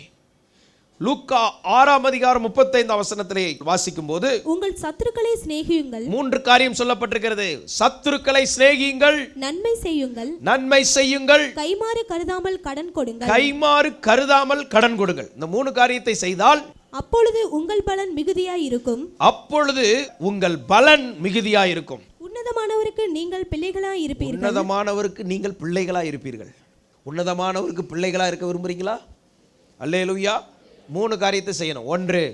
லூக்கா 6:35 வாசிக்கும் போது உங்கள் சத்துருக்களை சிநேகியுங்கள். 3 காரியம் சொல்லப்பட்டிருக்கிறது. சத்துருக்களை சிநேகியுங்கள், நன்மை செய்யுங்கள், நன்மை செய்யுங்கள், கைமாறு கருதாமல் கடன் கொடுங்கள். கைமாறு கருதாமல் கடன் கொடுங்கள். இந்த 3 காரியத்தை செய்தால் அப்பொழுது உங்கள் பலன் மிகுதியாய் இருக்கும். அப்பொழுது உங்கள் பலன் மிகுதியாய் இருக்கும். உன்னதமானவருக்கு நீங்கள் பிள்ளைகளாய் இருப்பீர்கள். உன்னதமானவருக்கு நீங்கள் பிள்ளைகளாய் இருப்பீர்கள். உன்னதமானவருக்கு பிள்ளைகளாக இருக்க விரும்புறீங்களா? அல்லேலூயா. 3 காரியத்தை செய்யணும். 1,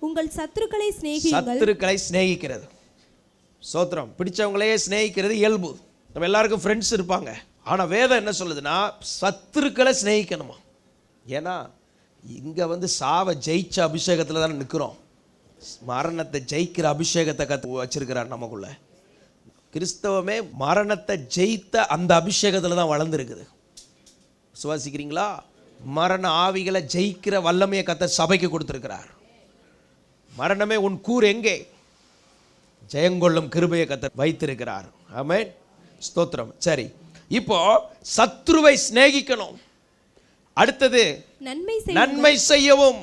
உங்கள் சத்துருக்களை சிநேகியுங்கள். சத்துருக்களை சிநேகிக்கிறது. சோத்திரம். பிடிச்சவங்களையே சிநேகிக்கிறது இயல்பு. நம்ம எல்லாருக்கும் ஃப்ரெண்ட்ஸ் இருப்பாங்க. ஆனால் வேதம் என்ன சொல்லுதுன்னா சத்துருக்களை சிநேகிக்கணுமா. ஏன்னா இங்கே சாவை ஜெயிச்ச அபிஷேகத்தில் தானே நிற்கிறோம். மரணத்தை ஜெயிக்கிற அபிஷேகத்தை வச்சிருக்கிறார் நமக்குள்ள. கிறிஸ்தவமே மரணத்தை ஜெயித்த அந்த அபிஷேகத்தில் தான் வளர்ந்துருக்குது. சுவாசிக்கிறீங்களா? மரண ஆவிகளை ஜெயிக்கிற வல்லமையை கர்த்தர் சபைக்கு கொடுத்திருக்கிறார். மரணமே உன் கூர் எங்கே? ஜெயங்கொள்ளும் கிருபையை கர்த்தர் வைத்திருக்கிறார். ஆமென். ஸ்தோத்திரம். சரி, இப்போ சத்துருவை சிநேகிக்கணும். அடுத்தது நன்மை செய்யவும்.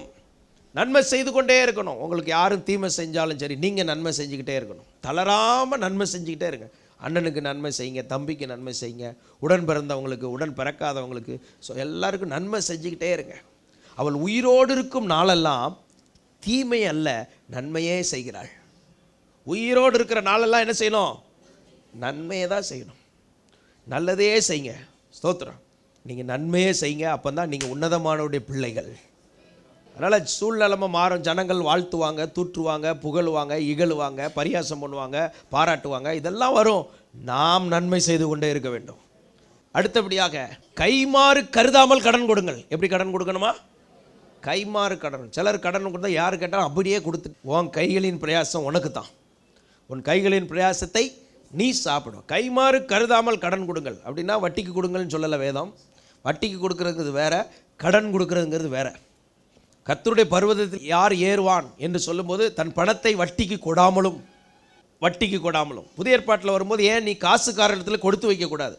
நன்மை செய்து கொண்டே இருக்கணும். உங்களுக்கு யாரும் தீமை செஞ்சாலும் சரி, நீங்கள் நன்மை செஞ்சுக்கிட்டே இருக்கணும். தளராமல் நன்மை செஞ்சுக்கிட்டே இருங்க. அண்ணனுக்கு நன்மை செய்யுங்க, தம்பிக்கு நன்மை செய்யுங்க, உடன் பிறந்தவங்களுக்கு, உடன் பிறக்காதவங்களுக்கு, ஸோ எல்லாருக்கும் நன்மை செஞ்சுக்கிட்டே இருங்க. அவள் உயிரோடு இருக்கும் நாளெல்லாம் தீமை அல்ல நன்மையே செய்கிறாள். உயிரோடு இருக்கிற நாளெல்லாம் என்ன செய்யணும்? நன்மையை தான் செய்யணும். நல்லதே செய்யுங்க. ஸ்தோத்திரம். நீங்கள் நன்மையே செய்யுங்க. அப்போ தான் நீங்கள் உன்னதமானவருடைய பிள்ளைகள். அதனால் சூழ்நிலைமை மாறும். ஜனங்கள் வாழ்த்துவாங்க, தூற்றுவாங்க, புகழுவாங்க, இகழுவாங்க, பரியாசம் பண்ணுவாங்க, பாராட்டுவாங்க. இதெல்லாம் வரும். நாம் நன்மை செய்து கொண்டே இருக்க வேண்டும். அடுத்தபடியாக கைமாறு கருதாமல் கடன் கொடுங்கள். எப்படி கடன் கொடுக்கணுமா? கைமாறு கடன். சிலர் கடன் கொடுத்தா யார் கேட்டாலும் அப்படியே கொடுத்து, உன் கைகளின் பிரயாசம் உனக்கு தான், உன் கைகளின் பிரயாசத்தை நீ சாப்பிடும். கைமாறு கருதாமல் கடன் கொடுங்கள். அப்படின்னா வட்டிக்கு கொடுங்கள்னு சொல்லலை வேதம். வட்டிக்கு கொடுக்குறதுங்கிறது வேற, கடன் கொடுக்குறதுங்கிறது வேற. கர்த்தருடைய பர்வதத்தில் யார் ஏறுவான் என்று சொல்லும்போது தன் பணத்தை வட்டிக்கு கொடாமலும். புதிய ஏற்பாட்டில் வரும்போது ஏன் நீ காசுக்காரத்தில் கொடுத்து வைக்கக்கூடாது.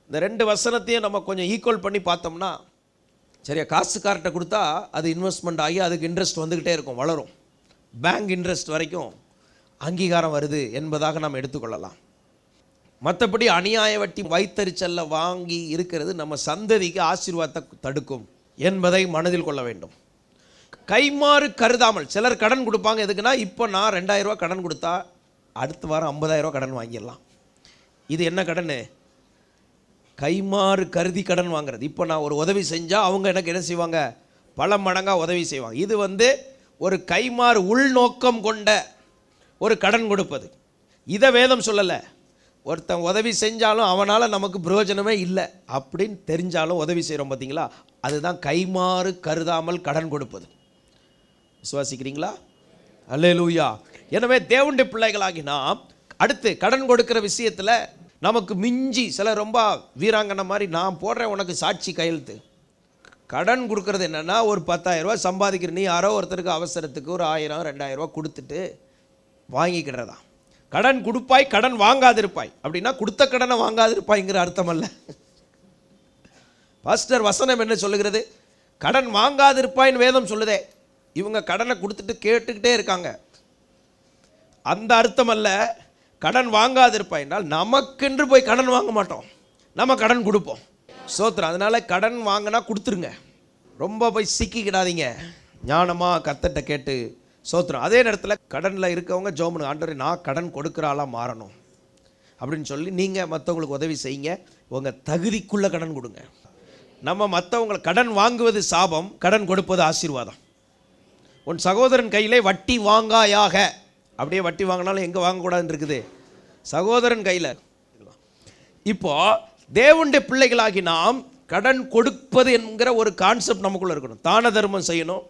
இந்த 2 வசனத்தையும் நம்ம கொஞ்சம் ஈக்குவல் பண்ணி பார்த்தோம்னா சரியா, காசுக்கார்ட்ட கொடுத்தா அது இன்வெஸ்ட்மெண்ட் ஆகி அதுக்கு இன்ட்ரெஸ்ட் வந்துக்கிட்டே இருக்கும், வளரும். பேங்க் இன்ட்ரெஸ்ட் வரைக்கும் அங்கீகாரம் வருது என்பதாக நாம் எடுத்துக்கொள்ளலாம். மற்றபடி அநியாய வட்டி வைத்தறிச்சல்ல வாங்கி இருக்கிறது நம்ம சந்ததிக்கு ஆசீர்வாதத்தை தடுக்கும் என்பதை மனதில் கொள்ள வேண்டும். கைமாறு கருதாமல். சிலர் கடன் கொடுப்பாங்க. எதுக்குன்னா, இப்போ நான் 2000 ரூபா கடன் கொடுத்தா அடுத்த வாரம் 50,000 ரூபா கடன் வாங்கிடலாம். இது என்ன கடன்? கைமாறு கருதி கடன் வாங்குறது. இப்போ நான் ஒரு உதவி செஞ்சால் அவங்க எனக்கு என்ன செய்வாங்க? பல மடங்காக உதவி செய்வாங்க. இது ஒரு கைமாறு உள்நோக்கம் கொண்ட ஒரு கடன் கொடுப்பது. இதை வேதம் சொல்லலை. ஒருத்தன் உதவி செஞ்சாலும் அவனால் நமக்கு பிரயோஜனமே இல்லை அப்படின்னு தெரிஞ்சாலும் உதவி செய்கிறோம் பார்த்தீங்களா, அதுதான் கைமாறு கருதாமல் கடன் கொடுப்பது. விசுவாசிக்கிறீங்களா? அல்லேலூயா. எனவே தேவனுடைய பிள்ளைகளாகி நாம் அடுத்து கடன் கொடுக்கிற விஷயத்தில் நமக்கு மிஞ்சி சில ரொம்ப வீராங்கனை மாதிரி நான் போடுறேன் உனக்கு சாட்சி கையெழுத்து. கடன் கொடுக்கறது என்னென்னா, ஒரு 10,000 ரூபா சம்பாதிக்கிற நீ யாரோ ஒருத்தருக்கு அவசரத்துக்கு ஒரு 1000 2000 ரூபா கொடுத்துட்டு வாங்கிக்கிறதா. கடன் கொடுப்பாய், கடன் வாங்காதிருப்பாய். அப்படின்னா கொடுத்த கடனை வாங்காதிருப்பாய்ங்கிற அர்த்தம் அல்ல. பாஸ்டர் வசனம் என்ன சொல்லுகிறது? கடன் வாங்காதிருப்பாய்ன்னு வேதம் சொல்லுதே. இவங்க கடனை கொடுத்துட்டு கேட்டுக்கிட்டே இருக்காங்க, அந்த அர்த்தம் அல்ல. கடன் வாங்காதிருப்பாய் என்றால் நமக்கென்று போய் கடன் வாங்க மாட்டோம், நம்ம கடன் கொடுப்போம். சோத்திரம். அதனால கடன் வாங்கினா கொடுத்துருங்க, ரொம்ப போய் சிக்கிக்கிடாதீங்க. ஞானமாக கர்த்தர்ட்ட கேட்டு சோத்திரம். அதே நேரத்தில் கடனில் இருக்கவங்க ஜெபம் பண்ணுங்க, ஆண்டவரே நான் கடன் கொடுக்குறாளா மாறணும் அப்படின்னு சொல்லி நீங்கள் மற்றவங்களுக்கு உதவி செய்யுங்க. உங்கள் தகுதிக்குள்ளே கடன் கொடுங்க. நம்ம மற்றவங்களை கடன் வாங்குவது சாபம், கடன் கொடுப்பது ஆசீர்வாதம். உன் சகோதரன் கையிலே வட்டி வாங்காயாக. அப்படியே வட்டி வாங்கினாலும் எங்கே வாங்கக்கூடாதுன்னு இருக்குது? சகோதரன் கையில். இப்போ தேவனுடைய பிள்ளைகளாகி நாம் கடன் கொடுப்பது என்கிற ஒரு கான்செப்ட் நமக்குள்ளே இருக்கணும். தான தர்மம் செய்யணும்,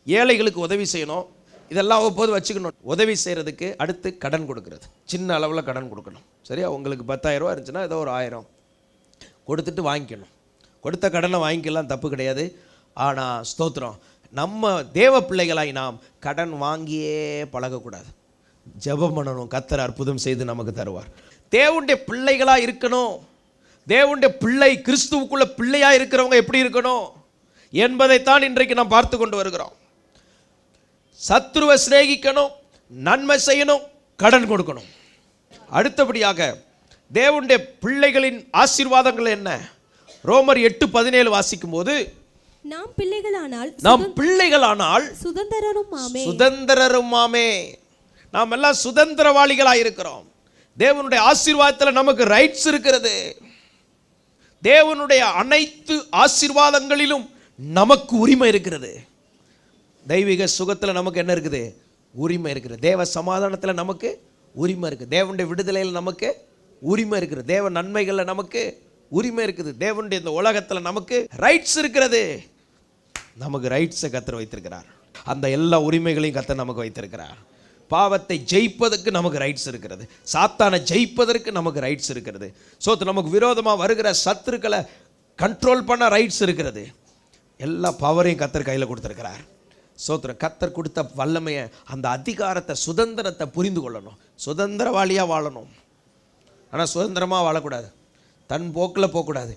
ஏழைகளுக்கு உதவி செய்யணும், இதெல்லாம் அவ்வப்போது வச்சுக்கணும். உதவி செய்கிறதுக்கு அடுத்து கடன் கொடுக்கறது, சின்ன அளவில் கடன் கொடுக்கணும். சரியா? உங்களுக்கு 10,000 ரூபா இருந்துச்சுன்னா ஏதோ ஒரு 1000 கொடுத்துட்டு வாங்கிக்கணும். கொடுத்த கடனை வாங்கிக்கலாம், தப்பு கிடையாது. ஆனால் ஸ்தோத்திரம், நம்ம தேவ பிள்ளைகளாய் நாம் கடன் வாங்கியே பழகக்கூடாது. ஜெபம் பண்ணணும், கர்த்தர் அற்புதம் செய்து நமக்கு தருவார். தேவனுடைய பிள்ளைகளாக இருக்கணும். தேவனுடைய பிள்ளை, கிறிஸ்துவுக்குள்ள பிள்ளையாக இருக்கிறவங்க எப்படி இருக்கணும்? என்பதைத்தான் இன்றைக்கு நாம் பார்த்து கொண்டு வருகிறோம். சத்துருவை சிநேகிக்கணும், நன்மை செய்யணும், கடன் கொடுக்கணும். அடுத்தபடியாக தேவனுடைய பிள்ளைகளின் ஆசீர்வாதங்கள் என்ன? ரோமர் 8:17 வாசிக்கும் போது, நாம் பிள்ளைகளானால் சுதந்திரருமாமே. நாம் எல்லாம் சுதந்திரவாளிகளாக இருக்கிறோம். தேவனுடைய ஆசீர்வாதத்தில் நமக்கு ரைட்ஸ் இருக்கிறது. தேவனுடைய அனைத்து ஆசீர்வாதங்களிலும் நமக்கு உரிமை இருக்கிறது. தெய்வீக சுகத்தில் நமக்கு என்ன இருக்குது? உரிமை இருக்குது. தேவ சமாதானத்தில் நமக்கு உரிமை இருக்குது. தேவனுடைய விடுதலையில் நமக்கு உரிமை இருக்குது. தேவ நன்மைகளில் நமக்கு உரிமை இருக்குது. தேவனுடைய இந்த உலகத்தில் நமக்கு ரைட்ஸ் இருக்கிறது. நமக்கு ரைட்ஸை கர்த்தர் வைத்திருக்கிறார். அந்த எல்லா உரிமைகளையும் கர்த்தர் நமக்கு வைத்திருக்கிறார். பாவத்தை ஜெயிப்பதற்கு நமக்கு ரைட்ஸ் இருக்கிறது. சாத்தானை ஜெயிப்பதற்கு நமக்கு ரைட்ஸ் இருக்கிறது. ஸோ நமக்கு விரோதமாக வருகிற சத்துருக்களை கண்ட்ரோல் பண்ண ரைட்ஸ் இருக்கிறது. எல்லா பவரையும் கர்த்தர் கையில் கொடுத்துருக்கிறார். சோத்திரம். கர்த்தர் கொடுத்த வல்லமையை, அந்த அதிகாரத்தை, சுதந்திரத்தை புரிந்து கொள்ளணும். சுதந்திரவாளியாக வாழணும். ஆனால் சுதந்திரமாக வாழக்கூடாது, தன் போக்கில் போகக்கூடாது.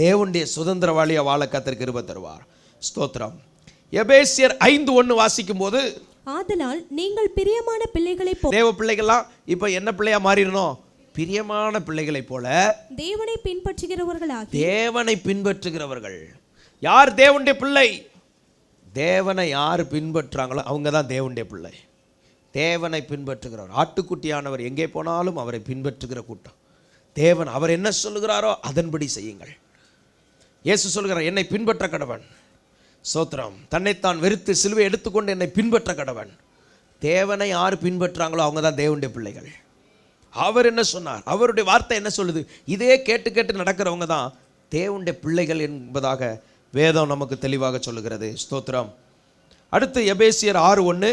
தேவனுடைய சுதந்திரவாளியாக வாழ கர்த்தர் கிருபை தருவார். ஸ்தோத்திரம். எபேசியர் 5:1 வாசிக்கும் போது, ஆதலால் நீங்கள் பிரியமான பிள்ளைகளை போல, தேவ பிள்ளைகள்லாம் இப்போ என்ன பிள்ளையா மாறிடணும்? பிரியமான பிள்ளைகளை போல தேவனை பின்பற்றுகிறவர்களாகி. தேவனை பின்பற்றுகிறவர்கள். யார் தேவனுடைய பிள்ளை? தேவனை யார் பின்பற்றுறாங்களோ அவங்க தான் தேவனுடைய பிள்ளை. தேவனை பின்பற்றுகிறவர். ஆட்டுக்குட்டியானவர் எங்கே போனாலும் அவரை பின்பற்றுகிற கூட்டம். தேவன் அவர் என்ன சொல்லுகிறாரோ அதன்படி செய்யுங்கள். இயேசு சொல்கிறார், என்னை பின்பற்ற கடவன். சோத்திரம். தன்னைத்தான் வெறுத்து சிலுவை எடுத்துக்கொண்டு என்னை பின்பற்ற கடவன். தேவனை யார் பின்பற்றுறாங்களோ அவங்க தான் தேவனுடைய பிள்ளைகள். அவர் என்ன சொன்னார், அவருடைய வார்த்தை என்ன சொல்லுது, இதே கேட்டு கேட்டு நடக்கிறவங்க தான் தேவனுடைய பிள்ளைகள் என்பதாக வேதம் நமக்கு தெளிவாக சொல்லுகிறது. ஸ்தோத்திரம். அடுத்து எபேசியர் 6:1,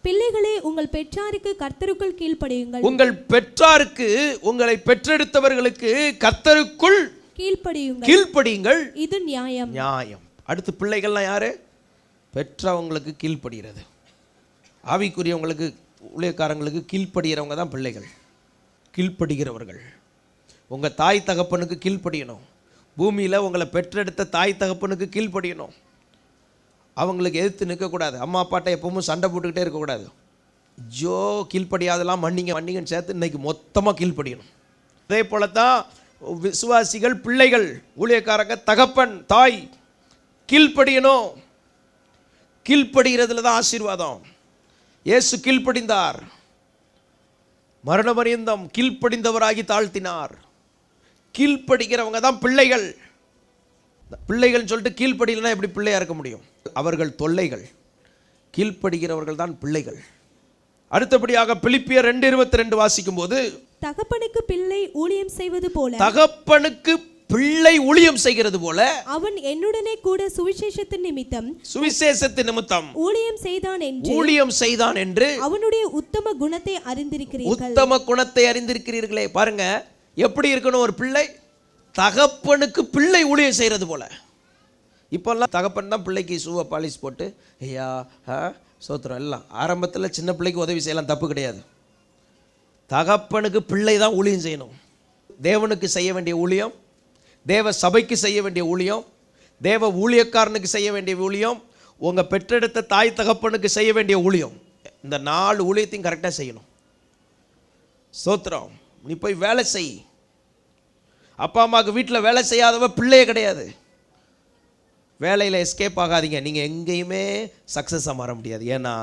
பிள்ளைகளே உங்கள் பெற்றாருக்கு கர்த்தருக்குள் கீழ்ப்படியுங்கள். உங்கள் பெற்றாருக்கு, உங்களை பெற்றெடுத்தவர்களுக்கு கர்த்தருக்குள் கீழ்ப்படியுங்கள். இது நியாயம். நியாயம். அடுத்து பிள்ளைகள்லாம் யாரு? பெற்றவங்களுக்கு கீழ்ப்படுகிறது. ஆவிக்குரியவங்களுக்கு, ஊழியக்காரங்களுக்கு கீழ்ப்படுகிறவங்க தான் பிள்ளைகள். கீழ்ப்படுகிறவர்கள். உங்கள் தாய் தகப்பனுக்கு கீழ்ப்படியணும். பூமியில் உங்களை பெற்றெடுத்த தாய் தகப்பனுக்கு கீழ்ப்படியணும். அவங்களுக்கு எதிர்த்து நிற்கக்கூடாது. அம்மா அப்பாட்ட எப்பவும் சண்டை போட்டுக்கிட்டே இருக்கக்கூடாது. ஜோ கீழ்ப்படியாதெல்லாம் மன்னிங்கன்னு சேர்த்து இன்னைக்கு மொத்தமாக கீழ்ப்படியணும். அதே போல தான் விசுவாசிகள் பிள்ளைகள், ஊழியக்காரங்க தகப்பன் தாய் கீழ்ப்படியணும். கீழ்ப்படுகிறதுல தான் ஆசீர்வாதம். இயேசு கீழ்ப்படிந்தார், மரணபரியந்தம் கீழ்ப்படிந்தவராகி தாழ்த்தினார். கீழ்ப்படுகிறவங்க தான் பிள்ளைகள். பிள்ளைகள் சொல்லிட்டு கீழ்ப்படியலைன்னா எப்படி பிள்ளையா இருக்க முடியும்? அவர்கள் தொல்லைகள். கீழ்ப்படுகிறவர்கள் தான் பிள்ளைகள். அடுத்தபடியாக பிலிப்பியர் 2:22 வாசிக்கும் போது, தகப்பனுக்கு பிள்ளை ஊழியம் செய்வது போல, தகப்பனுக்கு பிள்ளை ஊழியம் செய்கிறது போல அவன் என்னுடனே கூட சுவிசேஷத்தின் நிமித்தம் ஊழியம் செய்தான் என்று அவனுடைய உத்தம குணத்தை அறிந்திருக்கிறீர்களே. பாருங்க, எப்படி இருக்கணும் ஒரு பிள்ளை? தகப்பனுக்கு பிள்ளை ஊழியம் செய்கிறது போல. இப்போல்லாம் தகப்பன் தான் பிள்ளைக்கு ஷூவை பாலிஷ் போட்டு ஐயா சோத்திரம் எல்லாம். ஆரம்பத்தில் சின்ன பிள்ளைக்கு உதவி செய்யலாம், தப்பு கிடையாது. தகப்பனுக்கு பிள்ளை தான் ஊழியம் செய்யணும். தேவனுக்கு செய்ய வேண்டிய ஊழியம், தேவ சபைக்கு செய்ய வேண்டிய ஊழியம், தேவ ஊழியக்காரனுக்கு செய்ய வேண்டிய ஊழியம், உங்கள் பெற்றெடுத்த தாய் தகப்பனுக்கு செய்ய வேண்டிய ஊழியம். இந்த 4 ஊழியத்தையும் கரெக்டாக செய்யணும். ஸ்தோத்திரம். நீ போய் வேலை செய். அப்பா அம்மாவுக்கு வீட்டில் வேலை செய்யாதவ பிள்ளையே கிடையாது. வேலையில் எஸ்கேப் ஆகாதீங்க. நீங்கள் எங்கேயுமே சக்ஸஸாக மாற முடியாது. ஏன்னா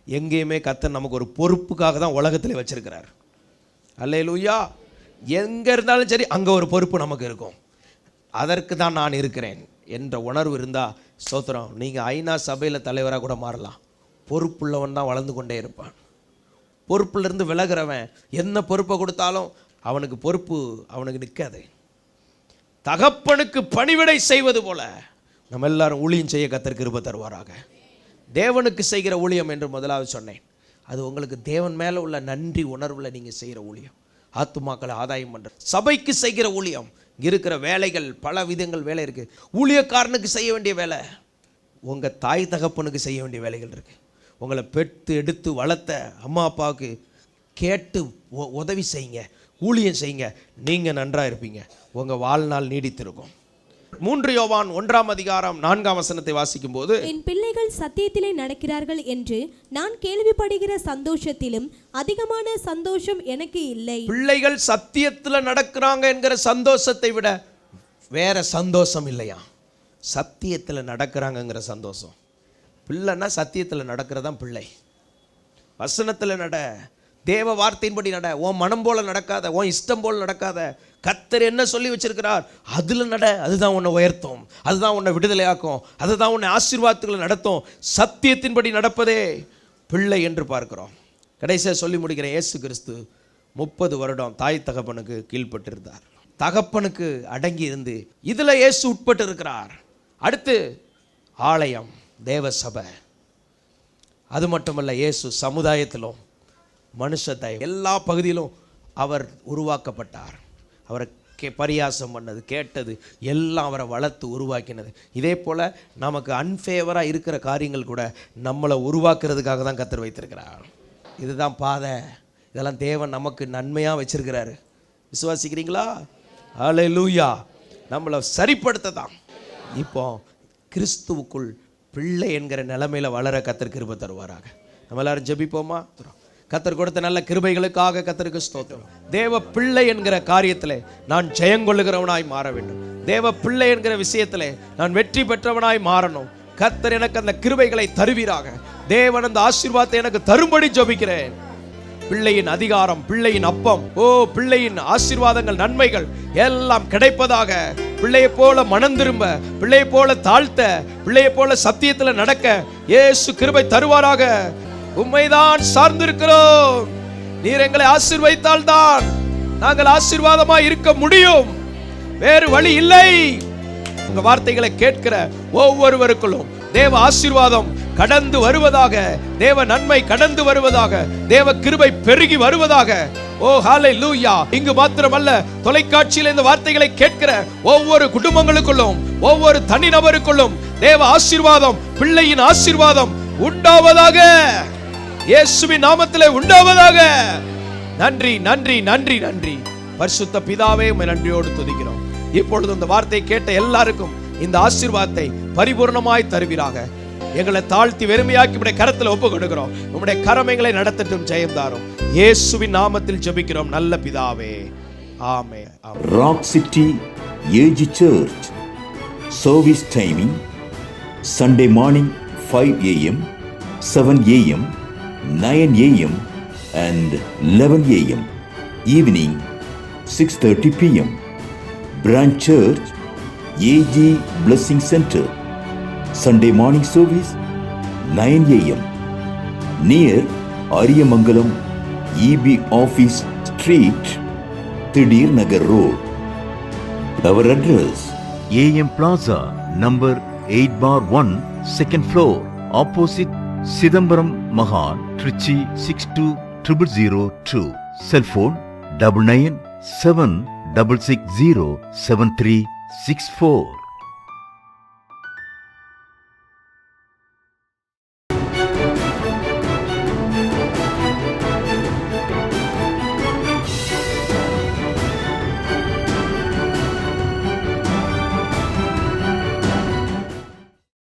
எங்கேயுமே கர்த்தர் நமக்கு ஒரு பொறுப்புக்காக தான் உலகத்தில் வச்சிருக்கிறார். அல்லேலூயா. எங்கே இருந்தாலும் சரி அங்கே ஒரு பொறுப்பு நமக்கு இருக்கும். அதற்கு தான் நான் இருக்கிறேன் என்ற உணர்வு இருந்தால் ஸ்தோத்திரம். நீங்கள் ஐநா சபையில் தலைவராக கூட மாறலாம். பொறுப்புள்ளவன் தான் வளர்ந்து கொண்டே இருப்பான். பொறுப்புலேருந்து விலகிறவன் என்ன பொறுப்பை கொடுத்தாலும் அவனுக்கு பொறுப்பு அவனுக்கு நிற்காது. தகப்பனுக்கு பணிவிடை செய்வது போல நம்ம எல்லாரும் ஊழியம் செய்ய கர்த்தர் கிருபை தருவாராக. தேவனுக்கு செய்கிற ஊழியம் என்று முதலாவது சொன்னேன். அது உங்களுக்கு தேவன் மேலே உள்ள நன்றி உணர்வில் நீங்கள் செய்கிற ஊழியம். ஆத்துமாக்களை ஆதாயம் பண்ணுற சபைக்கு செய்கிற ஊழியம். இருக்கிற வேலைகள் பல விதங்கள் வேலை இருக்குது. ஊழியக்காரனுக்கு செய்ய வேண்டிய வேலை, உங்கள் தாய் தகப்பனுக்கு செய்ய வேண்டிய வேலைகள் இருக்குது. உங்களை பெற்று எடுத்து வளர்த்த அம்மா அப்பாவுக்கு கேட்டு உதவி செய்யுங்க, ஊழியம் செய்யுங்க. நீங்கள் நன்றாக இருப்பீங்க, உங்கள் வாழ்நாள் நீடித்திருக்கும். 3 யோவான் 1:4 வாசிக்கும் போது, என் பிள்ளைகள் சத்தியத்திலே நடக்கிறார்கள் என்று நான் கேள்விப்படுகிற சந்தோஷத்திலும் அதிகமான சந்தோஷம் எனக்கு இல்லை. பிள்ளைகள் சத்தியத்துல நடக்கிறாங்க என்கிற சந்தோஷத்தை விட வேற சந்தோஷம் இல்லையா? சத்தியத்துல நடக்கிறாங்கங்கிற சந்தோஷம். பிள்ளைன்னா சத்தியத்துல நடக்கிறதான் பிள்ளை. வசனத்துல நட, தேவ வார்த்தையின்படி நட. உன் மனம் போல நடக்காத, உன் இஷ்டம் போல நடக்காத. கர்த்தர் என்ன சொல்லி வச்சிருக்கிறார் அதுல நட. அதுதான் உன்னை உயர்த்தும், அதுதான் உன்னை விடுதலையாக்கும், அதுதான் உன்னை ஆசீர்வாதத்துகளை நடத்தும். சத்தியத்தின்படி நடப்பதே பிள்ளை என்று பார்க்கிறோம். கடைசியாக சொல்லி முடிக்கிறேன். இயேசு கிறிஸ்து 30 வருடம் தாய் தகப்பனுக்கு கீழ்ப்பட்டிருந்தார். தகப்பனுக்கு அடங்கி இருந்து இதுல இயேசு உட்பட்டு இருக்கிறார். அடுத்து ஆலயம், தேவ சபை. அது மட்டுமல்ல, இயேசு சமுதாயத்திலும் மனுஷத்தை எல்லா பகுதியிலும் அவர் உருவாக்கப்பட்டார். அவரை பரியாசம் பண்ணது, கேட்டது எல்லாம் அவரை வளர்த்து உருவாக்கினது. இதே போல் நமக்கு அன்ஃபேவராக இருக்கிற காரியங்கள் கூட நம்மளை உருவாக்குறதுக்காக தான் கர்த்தர் வைத்திருக்கிறார். இதுதான் பாதை. இதெல்லாம் தேவன் நமக்கு நன்மையாக வச்சிருக்கிறாரு. விசுவாசிக்கிறீங்களா? ஹல்லேலூயா. நம்மளை சரிப்படுத்த தான். இப்போ கிறிஸ்துவுக்குள் பிள்ளை என்கிற நிலைமையில் வளர கர்த்தர் கிருபை தருவாராக. நம்ம எல்லாரும் ஜெபிப்போமா? கர்த்தர் கொடுத்த நல்ல கிருபைகளுக்காக கர்த்தருக்கு ஸ்தோத்திரம். தேவ பிள்ளை என்கிற காரியத்திலே நான் ஜெயங்கொள்ளுகிறவனாய் மாற வேண்டும். தேவ பிள்ளை என்கிற விஷயத்திலே நான் வெற்றி பெற்றவனாய் மாறணும். கர்த்தர் எனக்கு அந்த கிருபைகளை தருவீராக. தேவன் அந்த ஆசீர்வாதத்தை எனக்கு தரும்படி ஜெபிக்கிறேன். பிள்ளையின் அதிகாரம், பிள்ளையின் அப்பம், பிள்ளையின் ஆசீர்வாதங்கள், நன்மைகள் எல்லாம் கிடைப்பதாக. பிள்ளையை போல மனம் திரும்ப, பிள்ளையை போல தாழ்த்த, பிள்ளையை போல சத்தியத்துல நடக்க இயேசு கிருபை தருவாராக. உம்மைதான் சார்ந்திருக்கிறோம். நீர் எங்களை ஆசீர்வதித்தால் தான் நாங்கள் ஆசீர்வாதமாய் இருக்க முடியும். வேறு வழி இல்லை. உங்க வார்த்தைகளை கேட்கிற ஒவ்வொருவருக்குள்ளும் தேவ ஆசீர்வாதம் கடந்து வருவதாக, தேவ நன்மை கடந்து வருவதாக, தேவ கிருபை பெருகி வருவதாக. ஓ ஹல்லேலூயா. இங்கு மாத்திரமல்ல, தொலைக்காட்சியில் இந்த வார்த்தைகளை கேட்கிற ஒவ்வொரு குடும்பங்களுக்குள்ளும், ஒவ்வொரு தனிநபருக்குள்ளும் தேவ ஆசீர்வாதம், பிள்ளையின் ஆசீர்வாதம் உண்டாவதாக. இயேசுவின் நாமத்திலே உண்டாவதாக. நன்றி, நன்றி, நன்றி, நன்றி. பரிசுத்த பிதாவே, உம்மை நன்றியோடு துதிக்கிறோம். இப்பொழுது இந்த வார்த்தை கேட்ட எல்லாருக்கும் இந்த ஆசீர்வாதத்தை பரிபூர்ணமாய் தருவீராக. எங்களை தாழ்த்தி வெறுமையாக்கி உம்முடைய கரத்தில் ஒப்பு கொடுக்கிறோம். உம்முடைய கரம் எங்களை நடத்தட்டும், ஜெயம் தாரும். இயேசுவின் நாமத்தில் ஜெபிக்கிறோம் நல்ல பிதாவே, ஆமென். Rock city AG church service timing Sunday morning 5 a.m., 7 a.m., 9 a.m. and 11 a.m. Evening 6:30 p.m. Branch Church AG Blessing Center. Sunday morning service 9 a.m. near Ariyamangalam EB Office Street, Thidir Nagar Road. Our address AM Plaza, number 8/1, second floor, opposite Sidambaram Mahan, Trichy 620002. Cell phone 9976607364.